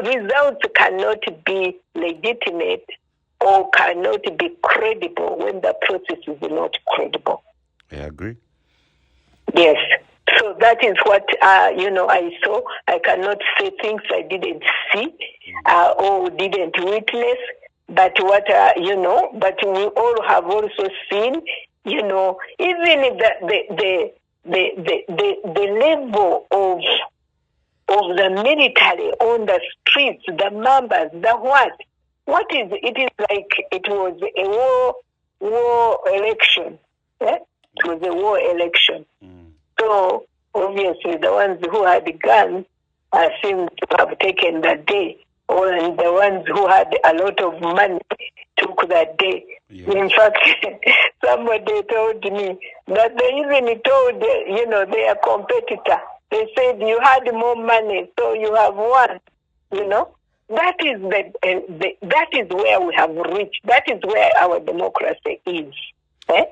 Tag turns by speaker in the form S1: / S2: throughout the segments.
S1: results cannot be legitimate or cannot be credible when the process is not credible.
S2: I agree.
S1: Yes. So that is what, I saw. I cannot say things I didn't see or didn't witness. But what, but we all have also seen, even the level of the military on the streets, the numbers, the what is, it is like it was a war election. Eh? It was a war election. So obviously the ones who had guns seem to have taken that day, or the ones who had a lot of money took that day. Yes. In fact, somebody told me that they even told their competitor. They said, you had more money, so you have won. That is that is where we have reached. That is where our democracy is. Eh?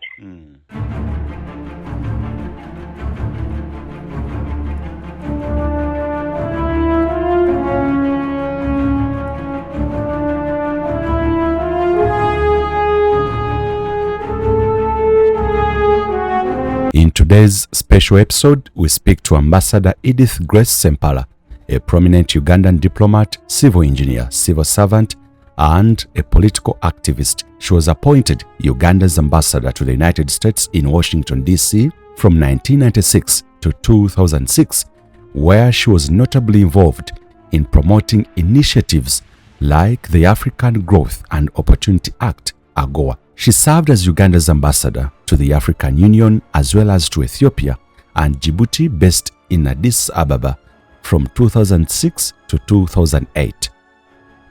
S2: In today's special episode, we speak to Ambassador Edith Grace Ssempala, a prominent Ugandan diplomat, civil engineer, civil servant, and a political activist. She was appointed Uganda's ambassador to the United States in Washington, D.C. from 1996 to 2006, where she was notably involved in promoting initiatives like the African Growth and Opportunity Act, AGOA. She served as Uganda's ambassador to the African Union as well as to Ethiopia and Djibouti, based in Addis Ababa, from 2006 to 2008.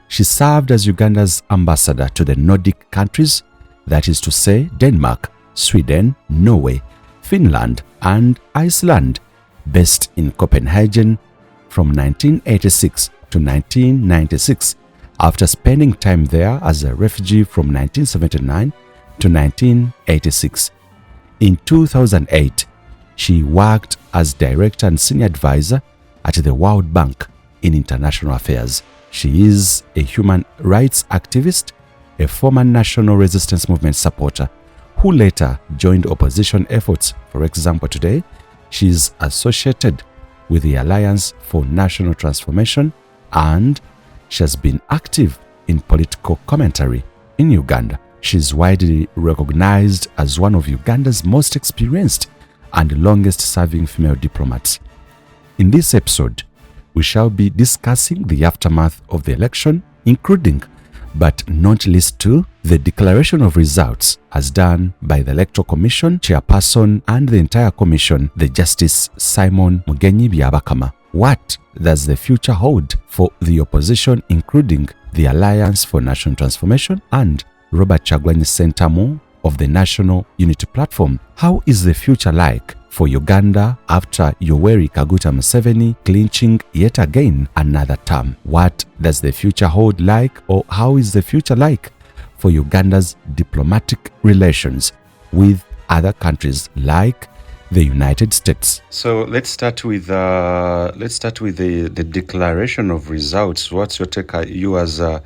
S2: She served as Uganda's ambassador to the Nordic countries, that is to say Denmark, Sweden, Norway, Finland, and Iceland, based in Copenhagen from 1986 to 1996, after spending time there as a refugee from 1979 to 1986. In 2008, she worked as director and senior advisor at the World Bank in international affairs. She is a human rights activist, a former national resistance movement supporter, who later joined opposition efforts. For example, today, she is associated with the Alliance for National Transformation, and she has been active in political commentary in Uganda. She is widely recognized as one of Uganda's most experienced and longest-serving female diplomats. In this episode, we shall be discussing the aftermath of the election, including, but not least to, the declaration of results as done by the Electoral Commission chairperson and the entire commission, the Justice Simon Mugenyi Byabakama. What does the future hold for the opposition, including the Alliance for National Transformation and Robert Kyagulanyi Ssentamu of the National Unity Platform? How is the future like for Uganda after Yoweri Kaguta Museveni clinching yet again another term? What does the future hold like, or how is the future like for Uganda's diplomatic relations with other countries like the United States? So let's start with the declaration of results. What's your take? You as the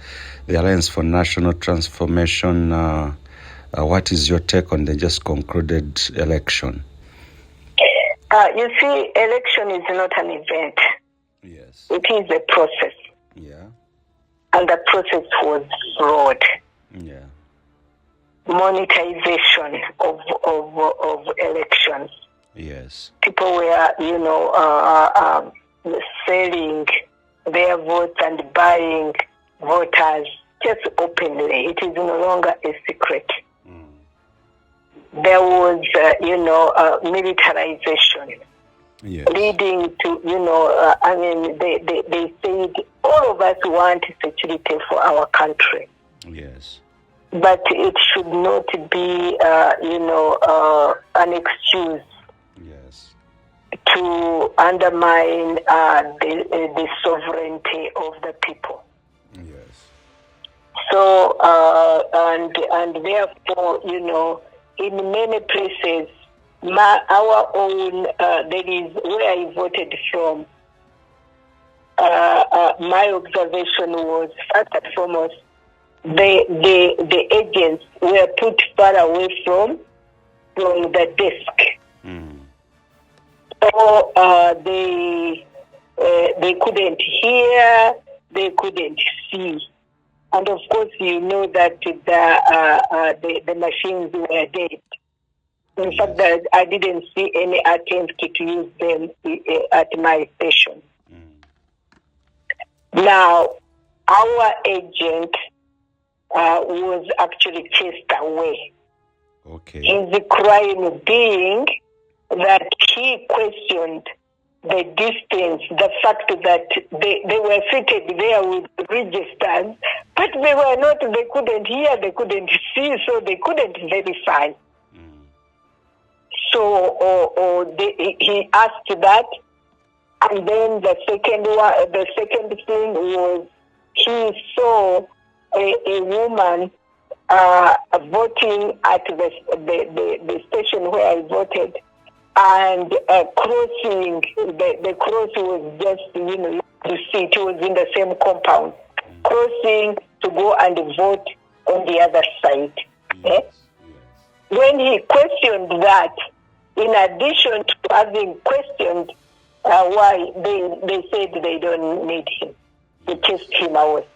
S2: Alliance for National Transformation, what is your take on the just concluded election?
S1: You see, election is not an event.
S2: Yes.
S1: It is a process.
S2: Yeah.
S1: And the process was broad.
S2: Yeah.
S1: Monetization of elections.
S2: Yes.
S1: People were, selling their votes and buying voters just openly. It is no longer a secret. There was, militarization,
S2: yes,
S1: leading to, they said all of us want security for our country.
S2: Yes.
S1: But it should not be, an excuse,
S2: yes,
S1: to undermine the sovereignty of the people.
S2: Yes.
S1: So, and therefore, in many places, our own, that is where I voted from, my observation was, first and foremost, the agents were put far away from the desk. So they couldn't hear, they couldn't see. And of course, you know that the machines were dead. In fact, I didn't see any attempt to use them at my station. Now, our agent was actually chased away.
S2: Okay.
S1: His crime being that he questioned the distance, the fact that they were seated there with registers, but they were not, they couldn't hear, they couldn't see, so they couldn't verify. So he asked that, and then the second thing was he saw a woman voting at the station where I voted, and crossing the cross was just, you know, you see it was in the same compound, crossing to go and vote on the other side. When he questioned that, in addition to having questioned why, they said they don't need him. They chased him away.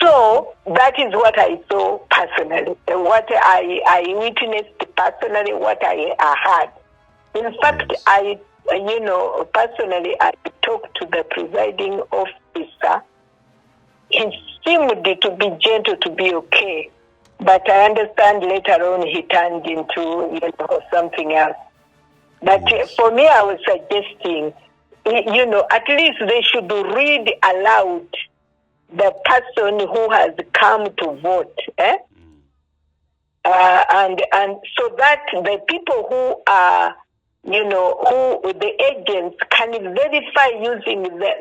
S1: So that is what I saw personally, what I witnessed personally, what I heard. In fact, I personally, I talked to the presiding officer. He seemed to be gentle, to be okay. But I understand later on he turned into, something else. But for me, I was suggesting, at least they should read aloud the person who has come to vote, and so that the people who are, who the agents can verify using the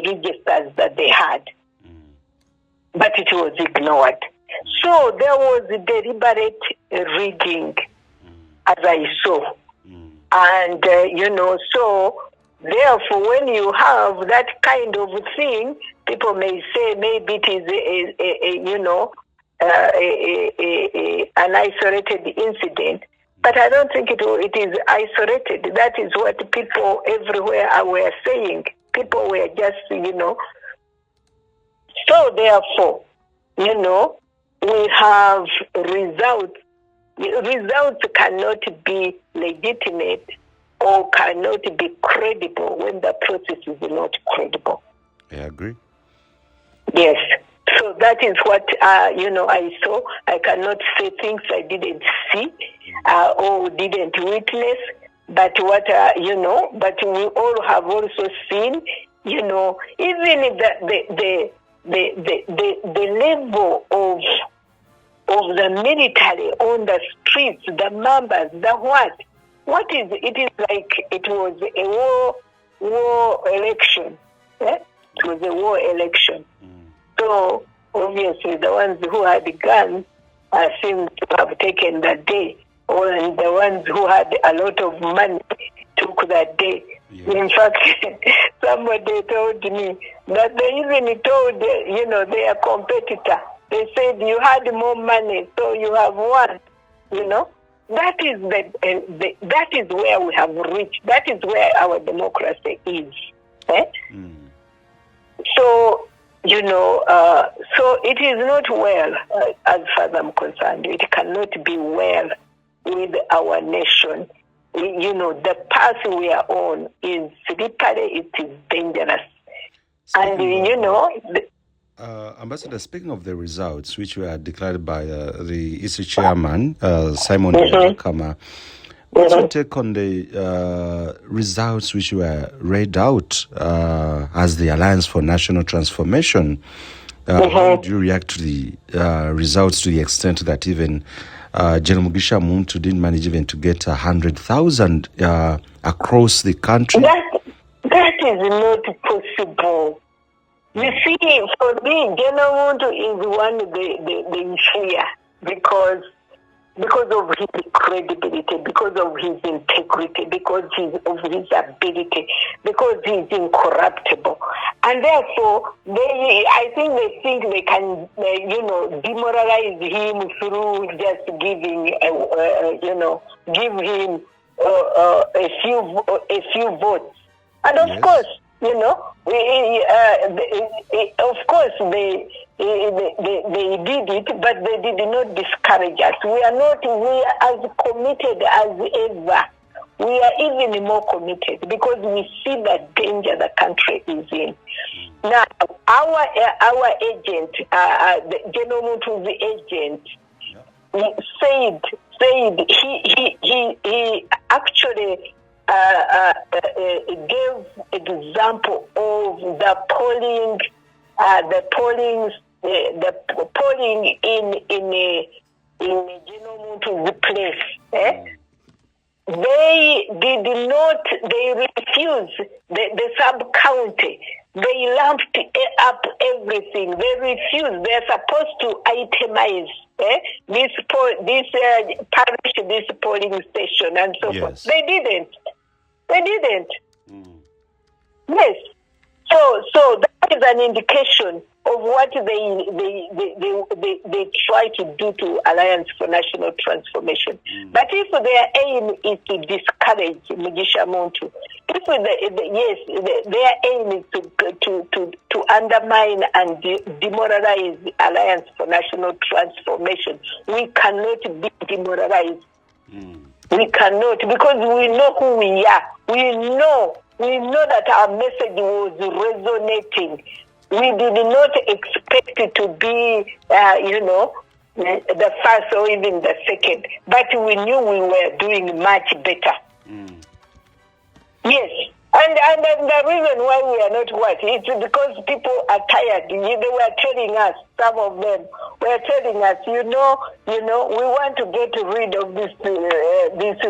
S1: registers that they had, but it was ignored. So there was deliberate rigging, as I saw, and so therefore, when you have that kind of thing, people may say maybe it is an isolated incident. But I don't think it is isolated. That is what people everywhere were saying. People were just, So therefore, we have results. Results cannot be legitimate or cannot be credible when the process is not credible.
S2: I agree.
S1: Yes. So that is what, I saw. I cannot say things I didn't see or didn't witness, but what, but we all have also seen, even the level of the military on the streets, the numbers, the what is, it is like it was a war election. It was a war election. So, obviously, the ones who had guns seem to have taken that day, and the ones who had a lot of money took that day. Yeah. In fact, somebody told me that they even told, their competitor, they said, you had more money, so you have won, That is that is where we have reached. That is where our democracy is. So, so it is not well, as far as I'm concerned. It cannot be well with our nation. The path we are on is slippery, it is dangerous.
S2: Ambassador, speaking of the results, which were declared by the EC chairman, Simon Kama, what's your take on the results which were read out as the Alliance for National Transformation? How do you react to the results, to the extent that even General Mugisha Muntu didn't manage even to get 100,000 across the country?
S1: That is not possible. You see, for me, General Muntu is one of the inferior, because because of his credibility, because of his integrity, because of his ability, because he's incorruptible. And therefore, I think they think they can, demoralize him through just giving, give him a few votes. And of course, of course they did it, but they did not discourage us. We are as committed as ever. We are even more committed because we see the danger the country is in. Now, our agent, the General Mutu's agent, said he actually gave example of the polling in General Mutu's place. They refused the sub-county. They lumped up everything. They refused. They're supposed to itemize this parish, this polling station, and so forth. They didn't. Yes. So that is an indication of what they try to do to Alliance for National Transformation. But if their aim is to discourage Mugisha Muntu, if their aim is to undermine and demoralize the Alliance for National Transformation, we cannot be demoralized. We cannot, because we know who we are. We know that our message was resonating. We did not expect it to be, the first or even the second, but we knew we were doing much better. Yes, and the reason why we are not it's because people are tired. They were telling us, some of them were telling us, we want to get rid of this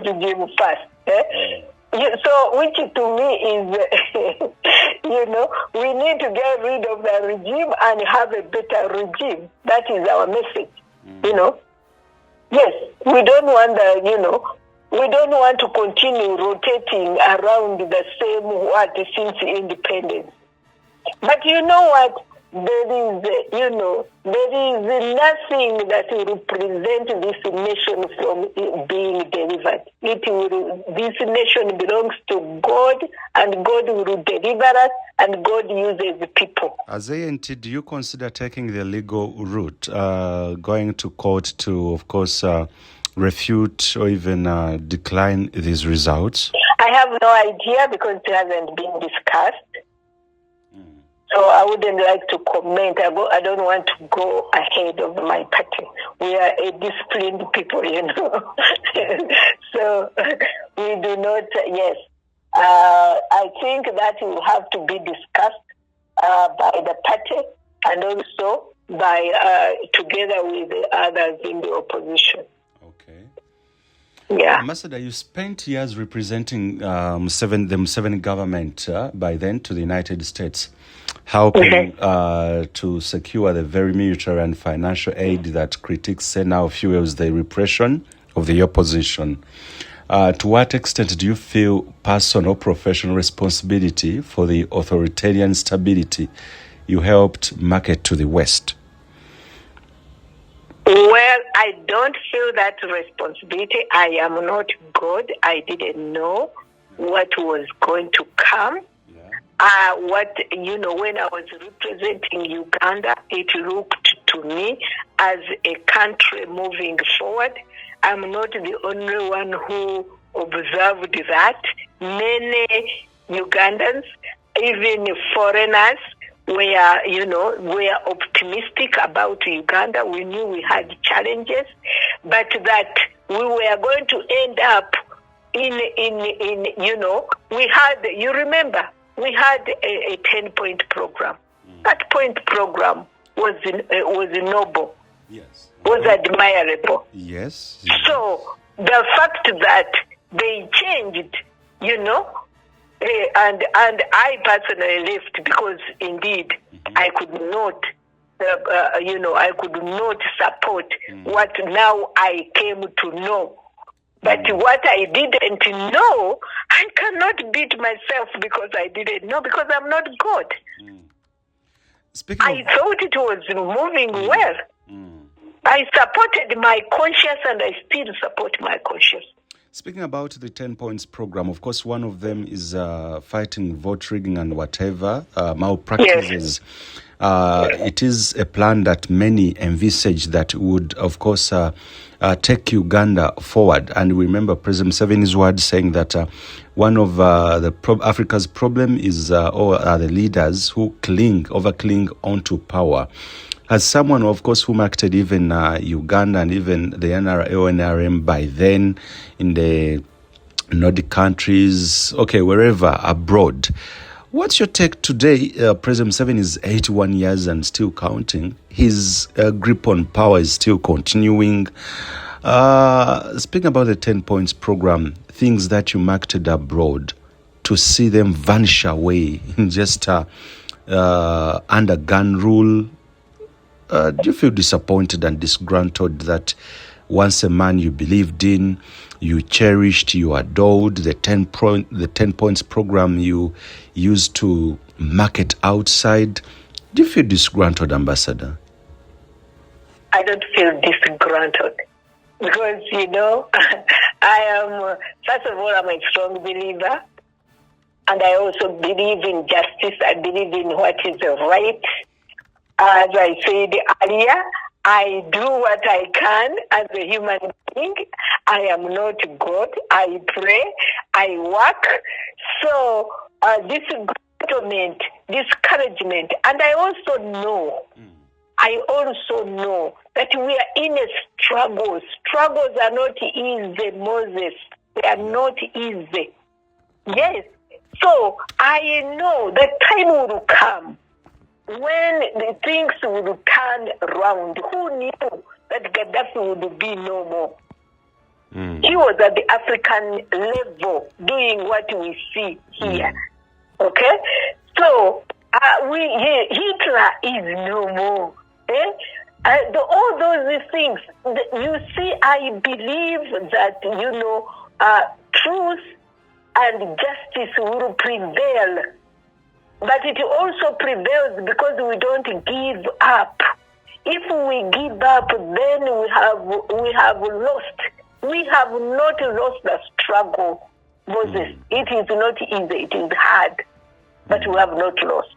S1: regime first. So, which to me is, we need to get rid of the regime and have a better regime. That is our message, Yes, we don't want we don't want to continue rotating around the same since independence. But you know what? There is nothing that will prevent this nation from being delivered. This nation belongs to God, and God will deliver us, and God uses people.
S2: As ANT, do you consider taking the legal route, going to court to, of course, refute or even decline these results?
S1: I have no idea because it hasn't been discussed. So I wouldn't like to comment. I don't want to go ahead of my party. We are a disciplined people, So we do not, yes. I think that will have to be discussed by the party and also by together with the others in the opposition.
S2: Okay.
S1: Yeah.
S2: Ambassador, you spent years representing the Museveni government by then to the United States, helping to secure the very military and financial aid that critics say now fuels the repression of the opposition. To what extent do you feel personal professional responsibility for the authoritarian stability you helped market to the West?
S1: Well, I don't feel that responsibility. I am not God. I didn't know what was going to come. When I was representing Uganda, it looked to me as a country moving forward. I'm not the only one who observed that. Many Ugandans, even foreigners, were optimistic about Uganda. We knew we had challenges, but that we were going to end up we had a 10-point program. That point program was noble.
S2: Yes.
S1: Was admirable.
S2: Yes.
S1: So the fact that they changed, and I personally left because indeed I could not I could not support what now I came to know. But what I didn't know, I cannot beat myself because I didn't know, because I'm not God. I thought it was moving well. I supported my conscience, and I still support my conscience.
S2: Speaking about the 10 points program, of course, one of them is fighting vote rigging and whatever, malpractices. Yes. It is a plan that many envisage that would, of course, take Uganda forward. And we remember President Museveni's words saying that one of Africa's problem is the leaders who overcling onto power. As someone, of course, who marketed even Uganda and even the NRM by then in the Nordic countries, wherever, abroad. What's your take today? President Museveni is 81 years and still counting. His grip on power is still continuing. Speaking about the 10 points program, things that you marketed abroad, to see them vanish away in just under gun rule. Do you feel disappointed and disgruntled that once a man you believed in, you cherished, you adored, the 10 points program you used to market outside? Do you feel disgruntled, Ambassador?
S1: I don't feel disgruntled because, I am, first of all, I'm a strong believer, and I also believe in justice. I believe in what is right. As I said earlier, I do what I can as a human being. I am not God. I pray. I work. So discouragement, discouragement. And I also know that we are in a struggle. Struggles are not easy, Moses. They are not easy. Yes. So I know that time will come when the things will turn around. Who knew that Gaddafi would be no more? He was at the African level doing what we see here. Okay? So, Hitler is no more. All those things, you see, I believe that, truth and justice will prevail. But it also prevails because we don't give up. If we give up, then we have lost. We have not lost the struggle, Moses. It is not easy. It is hard, but we have not lost.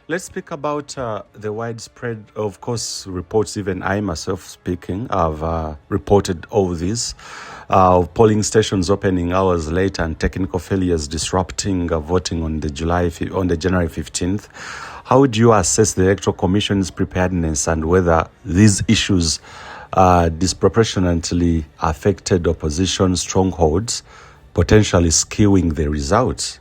S2: Let's speak about the widespread, of course, reports. Even I myself speaking, I've reported all this. Polling stations opening hours later and technical failures disrupting voting on the January 15th. How would you assess the Electoral Commission's preparedness and whether these issues disproportionately affected opposition strongholds, potentially skewing the results?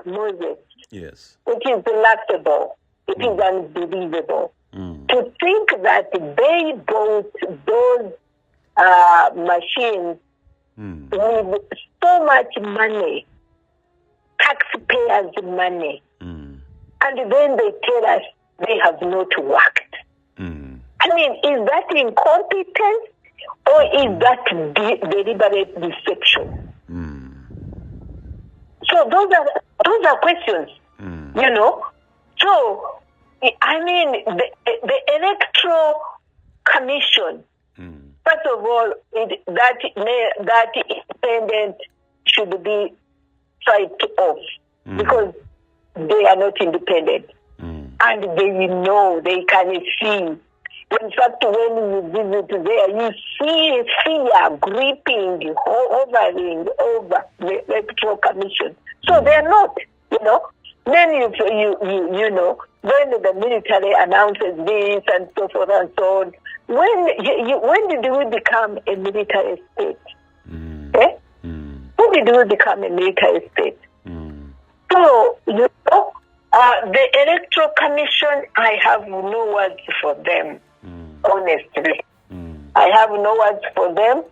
S1: Moses.
S2: Yes.
S1: It is laughable. It is unbelievable. To think that they bought those machines with so much money, taxpayers' money, and then they tell us they have not worked. I mean, is that incompetence or is that deliberate deception? So those are questions, So, I mean, the Electoral Commission, first of all, that independent should be swiped off because they are not independent. And they know, they can see. In fact, when you visit there, you see fear gripping, hovering over the Electoral Commission. So they're not, Then when the military announces this and so forth and so on, when did we become a military state? When did we become a military state? So, the Electoral Commission, I have no words for them, honestly. I have no words for them.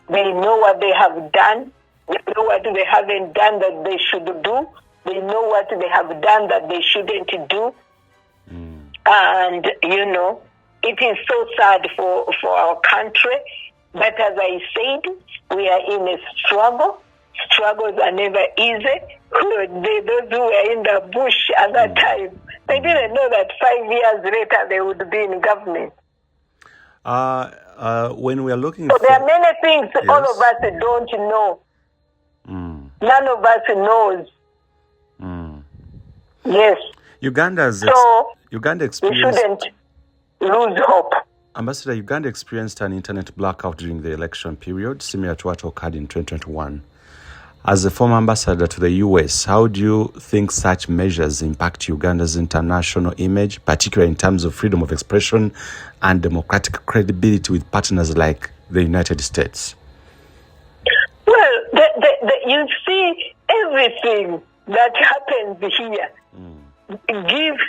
S1: They know what they have done. They know what they haven't done that they should do. They know what they have done that they shouldn't do. And, it is so sad for our country. But as I said, we are in a struggle. Struggles are never easy. Those who were in the bush at that time, they didn't know that 5 years later they would be in government.
S2: When we are looking
S1: so there are many things all of us don't know. None of us knows. Yes. Uganda experienced... we shouldn't lose hope.
S2: Ambassador, Uganda experienced an internet blackout during the election period, similar to what occurred in 2021. As a former ambassador to the US, how do you think such measures impact Uganda's international image, particularly in terms of freedom of expression and democratic credibility with partners like the United States?
S1: Well, you see, everything that happens here gives,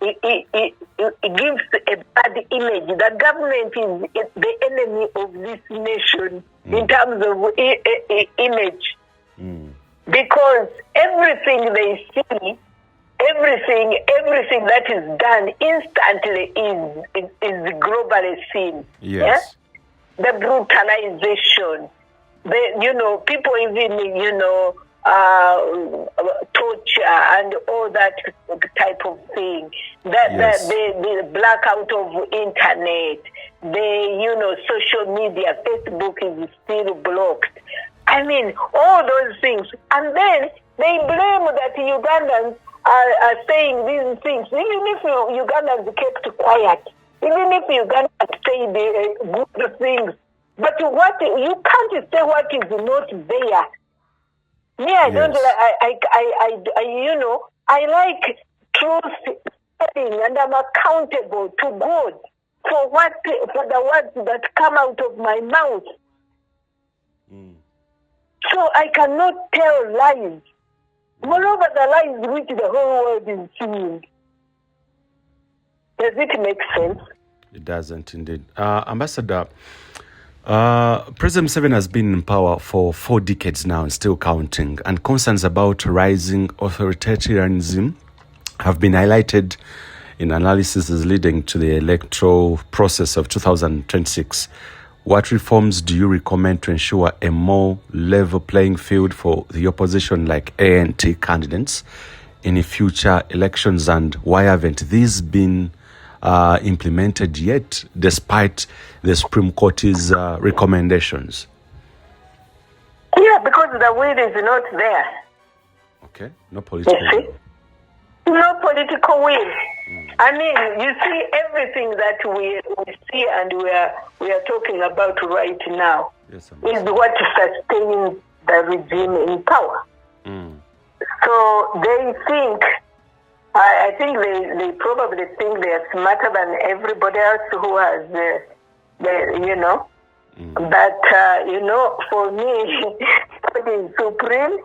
S1: it gives a bad image. The government is the enemy of this nation in terms of image. Because everything they see, everything that is done instantly is globally seen.
S2: Yes.
S1: Yeah? The brutalization, people even, torture and all that type of thing. The blackout of internet, social media, Facebook is still blocked. I mean, all those things. And then they blame that Ugandans are saying these things. Even if Ugandans kept quiet, even if Ugandans say the good things, but what you can't say what is not there. Me, I don't like, I like truth telling, and I'm accountable to God for the words that come out of my mouth. So I cannot tell lies. Moreover, the lies which the whole world is seeing. Does it make sense?
S2: It doesn't indeed. Ambassador, President Museveni has been in power for 4 decades now and still counting, and concerns about rising authoritarianism have been highlighted in analysis leading to the electoral process of 2026. What reforms do you recommend to ensure a more level playing field for the opposition like ANT candidates in future elections, and why haven't these been implemented yet despite the Supreme Court's recommendations?
S1: Yeah, because the will is not there.
S2: Okay, no political will.
S1: No political will. I mean, you see, everything that we see and we are talking about right now is what sustains the regime in power. So they think, I think they probably think they are smarter than everybody else who has, But, for me, God is supreme,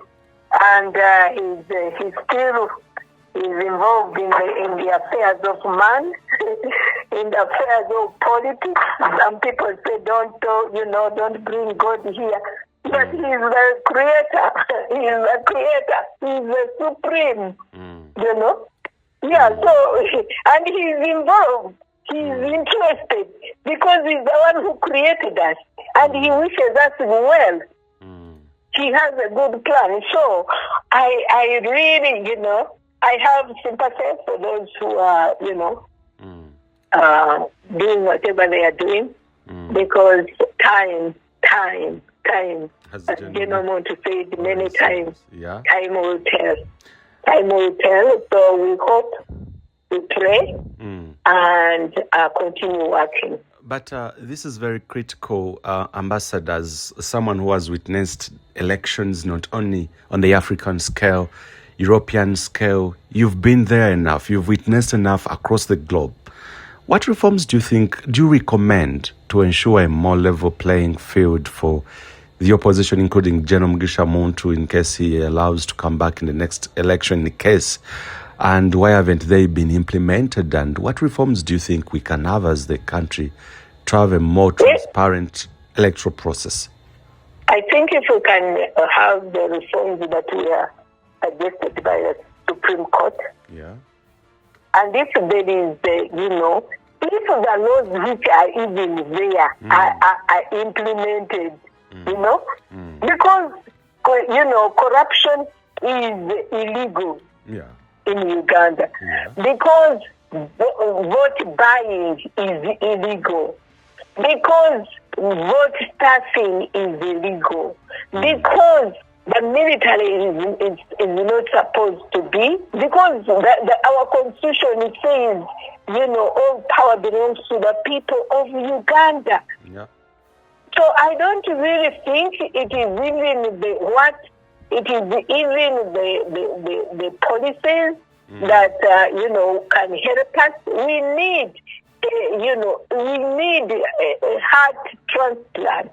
S1: and he's still is involved in the affairs of man, in the affairs of politics. Some people say, don't bring God here. But he's the creator. He's the creator. He's the supreme. Yeah, so, and he's involved. He's interested because he's the one who created us, and he wishes us well. He has a good plan. So I really, I have sympathy for those who are, doing whatever they are doing, because time, as General Monty said many times, time will tell. Time will tell. So we hope, we pray, and continue working.
S2: But this is very critical, Ambassador, as someone who has witnessed elections not only on the African scale, European scale. You've been there enough. You've witnessed enough across the globe. What reforms do you recommend to ensure a more level playing field for the opposition, including General Mugisha Muntu, in case he allows to come back in the next election, in case? And why haven't they been implemented? And what reforms do you think we can have as the country to have a more transparent electoral process?
S1: I think if we can have the reforms that we are suggested by the Supreme Court.
S2: Yeah.
S1: And if there is, if the laws which are even there are implemented, because, corruption is illegal in Uganda, because vote buying is illegal, because vote stuffing is illegal, because the military is not supposed to be, because our constitution says, all power belongs to the people of Uganda.
S2: Yeah.
S1: So I don't really think it is even the policies that can help us. We need a heart transplant.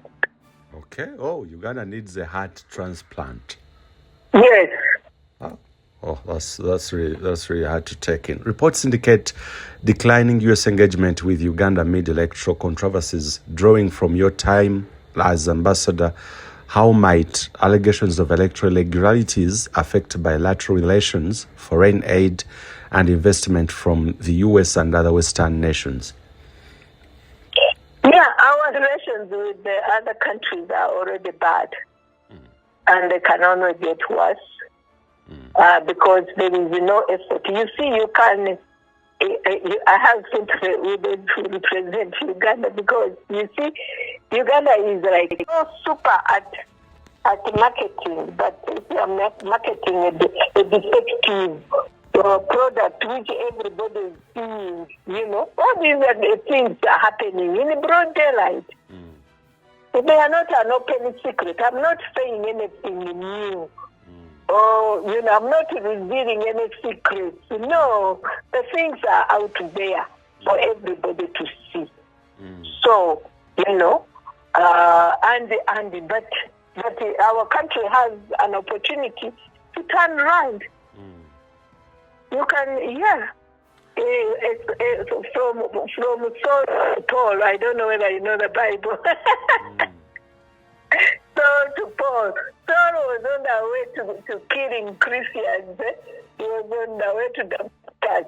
S2: Okay. Oh, Uganda needs a heart transplant.
S1: Yes.
S2: Oh, that's really hard to take in. Reports indicate declining U.S. engagement with Uganda amid electoral controversies. Drawing from your time as ambassador, how might allegations of electoral irregularities affect bilateral relations, foreign aid, and investment from the U.S. and other Western nations?
S1: Yeah, our relations with the other countries are already bad, and they can only get worse. Because there is no effort. You see, I have sympathy with President Uganda, because you see, Uganda is like so super at marketing, but they are marketing a defective product which everybody is seeing. All these are the things are happening in broad daylight. They are not an open secret. I'm not saying anything new. I'm not revealing any secrets. No, the things are out there for everybody to see. So, but our country has an opportunity to turn around. You can, from Saul to Paul. I don't know whether you know the Bible. Saul to Paul. Saul was on the way to killing Christians. He was on the way to Damascus,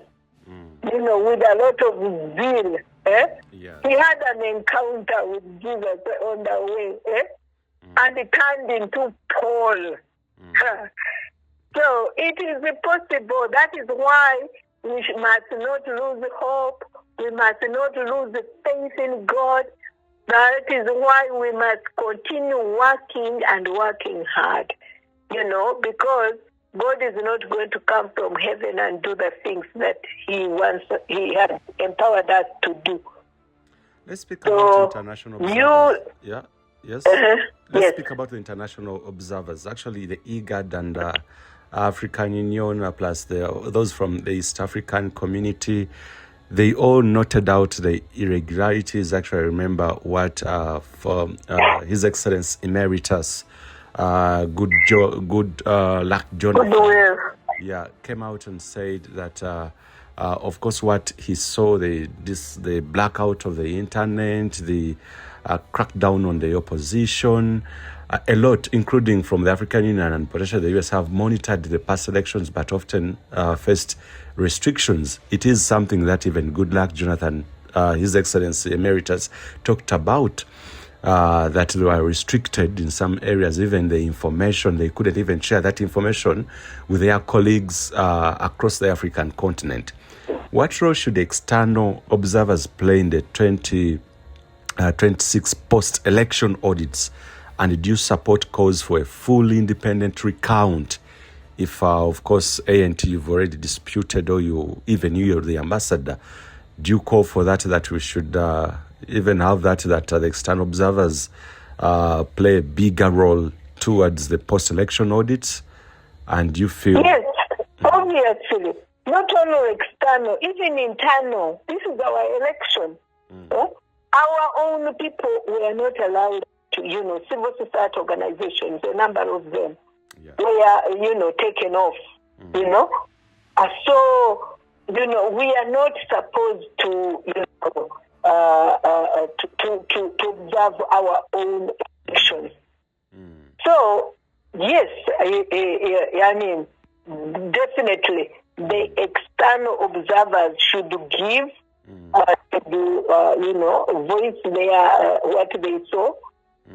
S1: with a lot of zeal. He had an encounter with Jesus on the way, and he turned into Paul. So it is possible. That is why we must not lose hope. We must not lose faith in God. That is why we must continue working and working hard, because God is not going to come from heaven and do the things that He has empowered us to do.
S2: Let's speak about international observers. Let's speak about the international observers. Actually, the IGAD and African Union, plus those from the East African community, they all noted out the irregularities. Actually, I remember what His Excellency Emeritus, Good Luck Jonathan, came out and said that, of course, what he saw, the blackout of the internet, the crackdown on the opposition, a lot, including from the African Union and potentially the US, have monitored the past elections, but often faced restrictions. It is something that even Good Luck Jonathan, His Excellency Emeritus, talked about, that they were restricted in some areas. Even the information, they couldn't even share that information with their colleagues across the African continent. What role should external observers play in the 2026 post-election audits? And do you support calls for a full independent recount? If, of course, A&T you've already disputed, or you're the ambassador, do you call for that we should even have that the external observers play a bigger role towards the post-election audits? And do you feel...
S1: Yes, obviously. Not only external, even internal. This is our election. Our own people were not allowed to, civil society organizations, a number of them were, taken off, So, we are not supposed to, to observe our own elections. So, yes, definitely the external observers should give, voice their what they saw,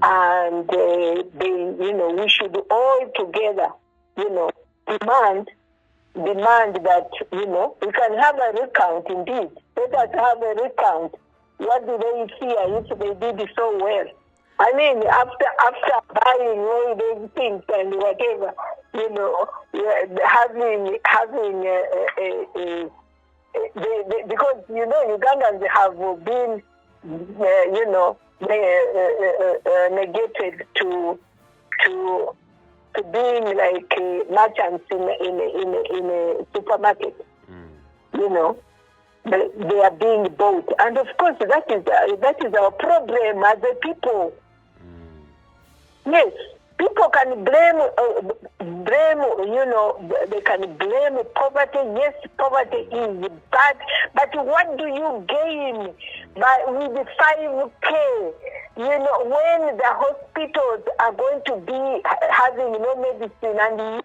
S1: and we should all together, demand that, we can have a recount indeed. Let us have a recount. What do they fear if they did so well? I mean, after buying all these things and whatever, having because Ugandans have been, negated to being like merchants in a supermarket. They are being bought, and of course that is our problem as a people. Yes, people can blame, they can blame poverty. Yes, poverty is bad, but what do you gain with the 5K? When the hospitals are going to be having no medicine, and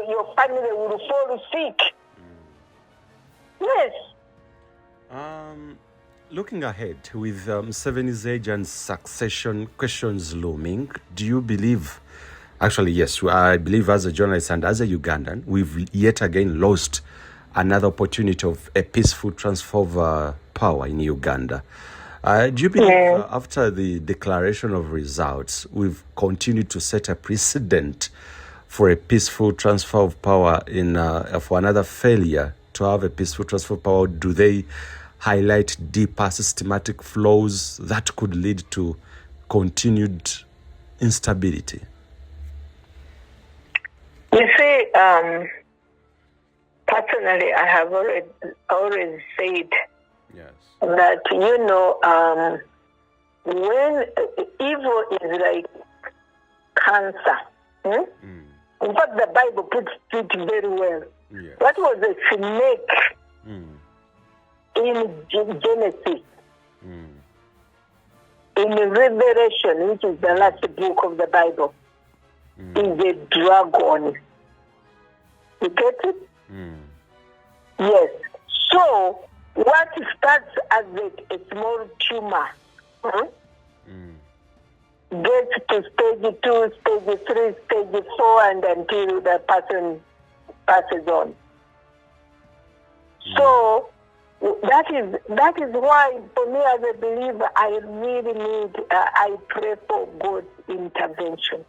S1: your family will fall sick. Yes.
S2: Looking ahead, with Museveni's age and succession questions looming, do you believe, actually yes, I believe as a journalist and as a Ugandan, we've yet again lost another opportunity of a peaceful transfer of power in Uganda. Do you believe after the declaration of results, we've continued to set a precedent for a peaceful transfer of power for another failure to have a peaceful transfer of power? Do they highlight deeper systematic flaws that could lead to continued instability?
S1: You see, personally, I have always said that, when evil is like cancer, in fact, the Bible puts it very well. Yes. What was a snake in Genesis? In Revelation, which is the last book of the Bible, is a dragon. You get it? Yes. So, what starts as a small tumor gets to stage 2, stage 3, stage 4, and until the person passes on. So that is why, for me as a believer, I really need, I pray for God's intervention.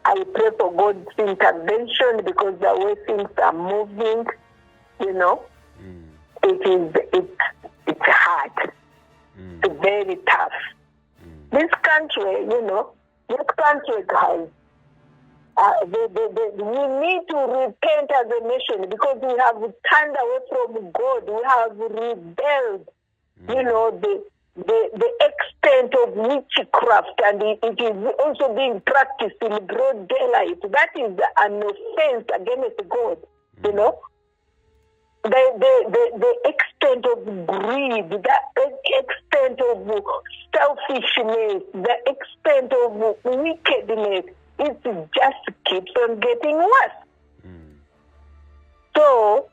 S1: I pray for God's intervention, because the way things are moving, it's hard. It's very tough. This country, this country has, we need to repent as a nation, because we have turned away from God. We have rebelled, the extent of witchcraft, and it is also being practiced in broad daylight. That is an offense against God, The extent of greed, the extent of selfishness, the extent of wickedness, it just keeps on getting worse. So,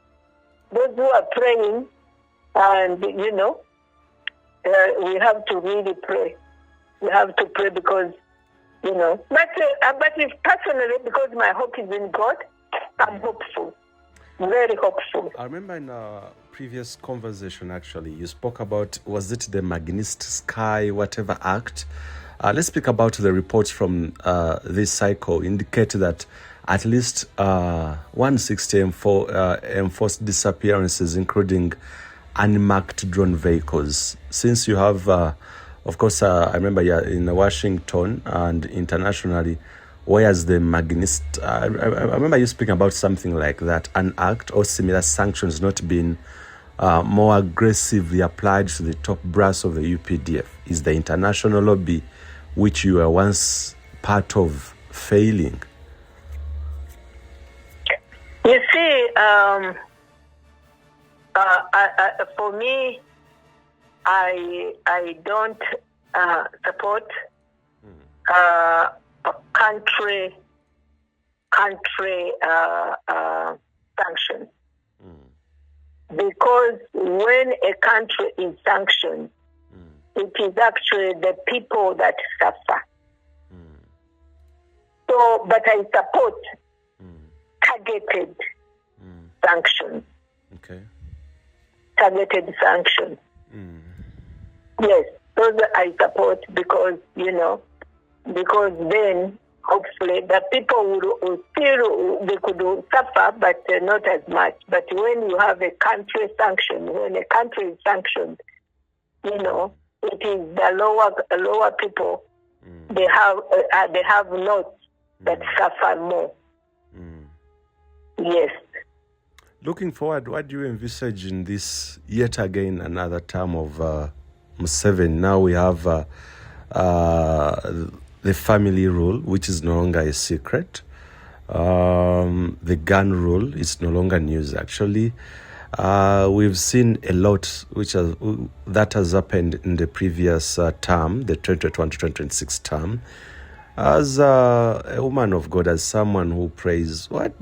S1: those who are praying, and we have to really pray. We have to pray, because, but if personally, because my hope is in God, I'm hopeful. Very hopeful.
S2: I remember in a previous conversation, actually, you spoke about, was it the Magnitsky whatever Act? Let's speak about the reports from this cycle indicate that at least 160 enforced disappearances, including unmarked drone vehicles. Since you have, of course, I remember in Washington and internationally, whereas the Magnitsky, I remember you speaking about something like that, an act or similar sanctions not being more aggressively applied to the top brass of the UPDF. Is the international lobby, which you were once part of, failing?
S1: You see, for me, I don't support country country sanctions. Because when a country is sanctioned, it is actually the people that suffer. So, but I support targeted sanctions.
S2: Okay.
S1: Targeted sanctions. Yes, those I support because, because then hopefully the people will still, they could suffer, but not as much. But when you have a country sanctioned, when a country is sanctioned, it is the lower people, they have notes that suffer more. Yes.
S2: Looking forward, what do you envisage in this, yet again, another term of Museveni? Now we have the family rule, which is no longer a secret. The gun rule is no longer news, actually. We've seen a lot that has happened in the previous term, the 2020-2026 term. As a woman of God, as someone who prays, what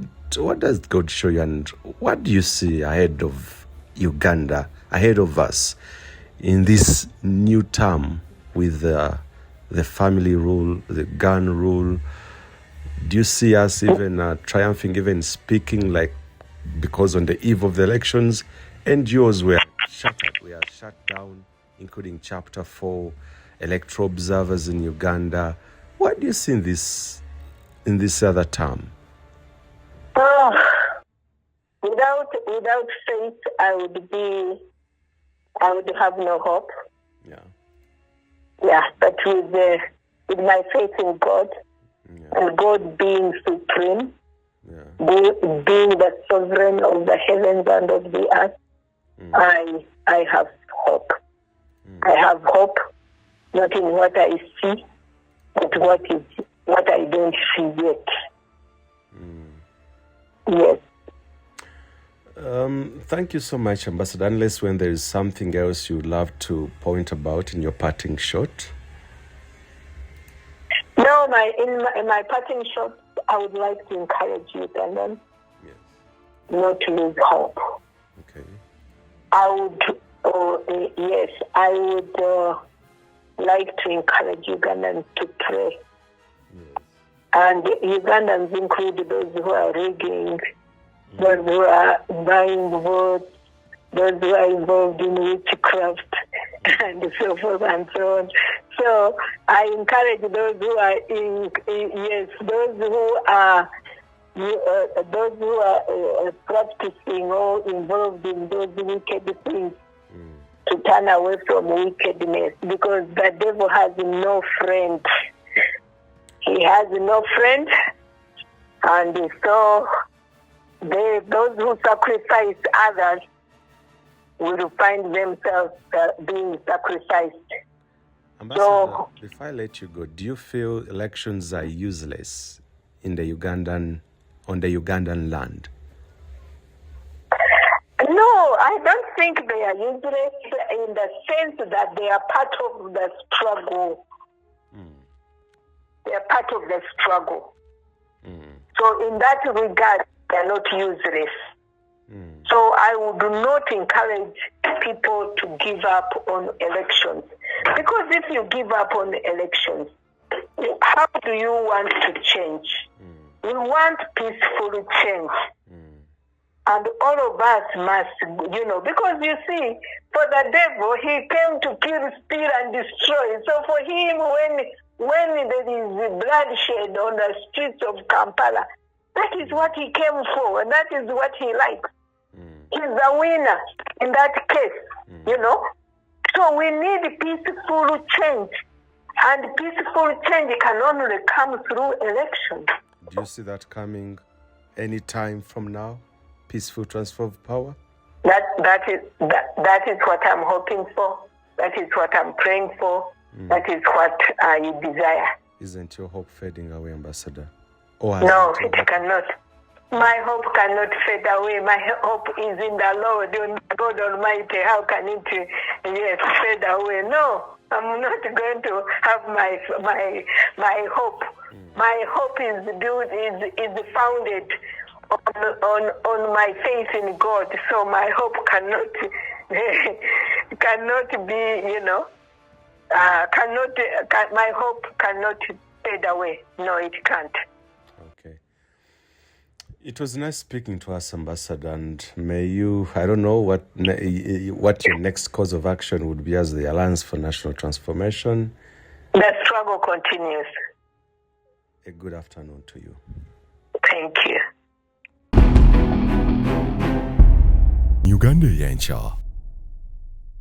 S2: does God show you, and what do you see ahead of Uganda, ahead of us, in this new term with the family rule, the gun rule? Do you see us even triumphing, even speaking like, because on the eve of the elections, NGOs were shuttered, we are shut down, including Chapter 4, electoral observers in Uganda? What do you see in this other term?
S1: Without faith, I would have no hope.
S2: Yeah.
S1: Yeah, but with my faith in God, and God being supreme, being the sovereign of the heavens and of the earth, I have hope. I have hope, not in what I see, but what I don't see yet. Yes.
S2: Thank you so much, Ambassador. Unless when there is something else you would love to point about in your parting shot.
S1: No, in my parting shot, I would like to encourage you, Ugandans, not to lose hope.
S2: Okay.
S1: I would like to encourage Ugandans to pray.
S2: Yes.
S1: And Ugandans include those who are rigging, those who are buying votes, those who are involved in witchcraft, and so forth and so on. So I encourage those who are those who are practicing or involved in those wicked things to turn away from wickedness, because the devil has no friend. He has no friend, and so those who sacrifice others will find themselves being sacrificed.
S2: Ambassador, before I let you go, do you feel elections are useless on the Ugandan land?
S1: No, I don't think they are useless in the sense that they are part of the struggle. They are part of the struggle. So in that regard, they are not useless. So I would not encourage people to give up on elections. Because if you give up on elections, how do you want to change? We want peaceful change. And all of us must, because you see, for the devil, he came to kill, steal, and destroy. So for him, when there is bloodshed on the streets of Kampala, that is what he came for, and that is what he likes. He's a winner in that case, So we need peaceful change, and peaceful change can only come through elections.
S2: Do you see that coming any time from now? Peaceful transfer of power?
S1: That is what I'm hoping for. That is what I'm praying for. That is what I desire. Isn't
S2: your hope fading away, Ambassador?
S1: No, it cannot. My hope cannot fade away. My hope is in the Lord, God Almighty. How can it fade away? No, I'm not going to have my hope My hope is founded on my faith in God. So my hope cannot be, my hope cannot fade away. No, it can't.
S2: Okay. It was nice speaking to us, Ambassador, and may you, I don't know what your next course of action would be as the Alliance for National Transformation.
S1: The struggle continues.
S2: A good afternoon to you.
S1: Thank you.
S3: Uganda Eyenkya.